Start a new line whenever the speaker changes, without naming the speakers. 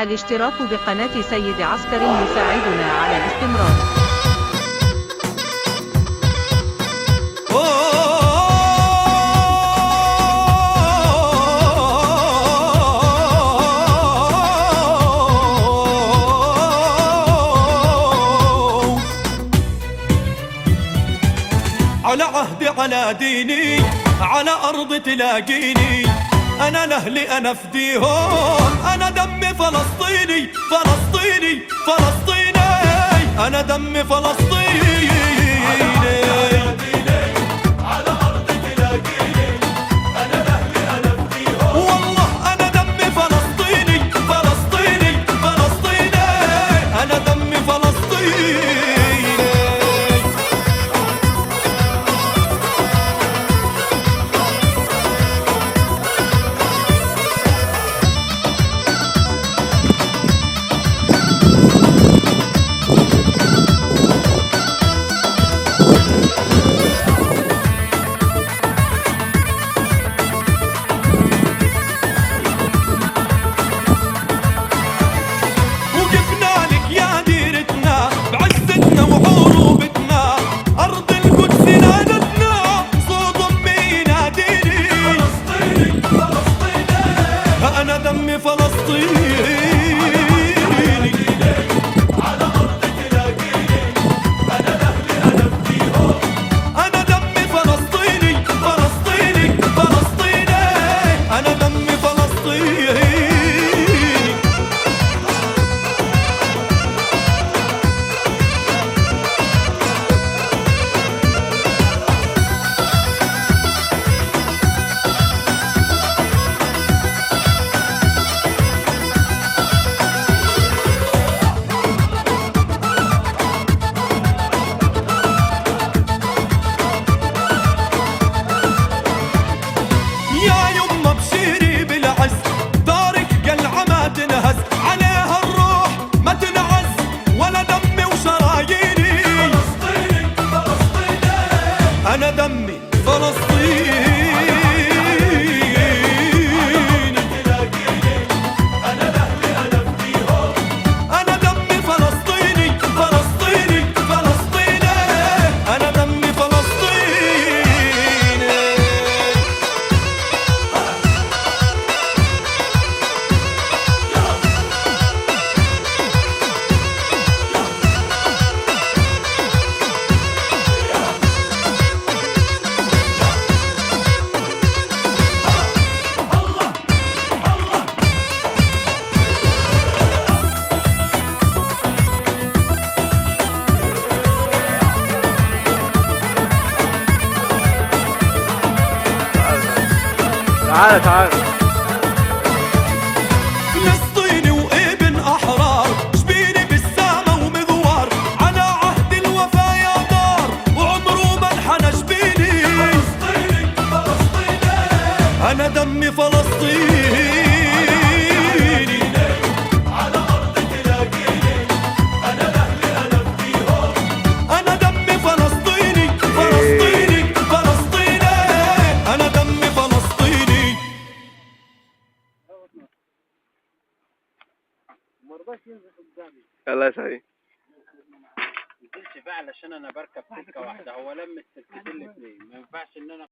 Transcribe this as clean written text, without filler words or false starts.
الاشتراك بقناة سيد عسكر يساعدنا على الاستمرار.
على عهدي على ديني على أرض تلاقيني، أنا لأهلي أنا فديهم، أنا دمي فلسطيني فلسطيني فلسطيني، أنا دمي فلسطيني. على أرض تلاقيني، أنا لأهلي أنا فديهم، والله أنا دمي فلسطيني فلسطيني فلسطيني، أنا دمي فلسطيني. أنا دمي فلسطيني على أرض تلاقيني، أنا لأهلي أنا فديهم، أنا دمي فلسطيني فلسطيني فلسطيني، أنا دمي فلسطيني. أنا دمي فلسطيني، أنا لأهلي أنا فديهم، أنا دمي فلسطيني فلسطيني فلسطيني، أنا دمي فلسطيني.
تعال تعال.
فلسطيني وابن أحرار، شبيني بالسما ومغوار، على عهد الوفا يا دار، وعمره ما انحنى جبيني. فلسطيني فلسطيني، أنا دمي فلسطيني على أرض تلاقيني، أنا لأهلي أنا فديهم، أنا دمي فلسطيني فلسطيني فلسطيني، أنا دمي فلسطيني.
مرضاش ينزل قدامي.
الله يسعدك.
نزلش بقى علشان انا بركب سكه واحده، هو لم السكتين الاثنين، ما ينفعش ان انا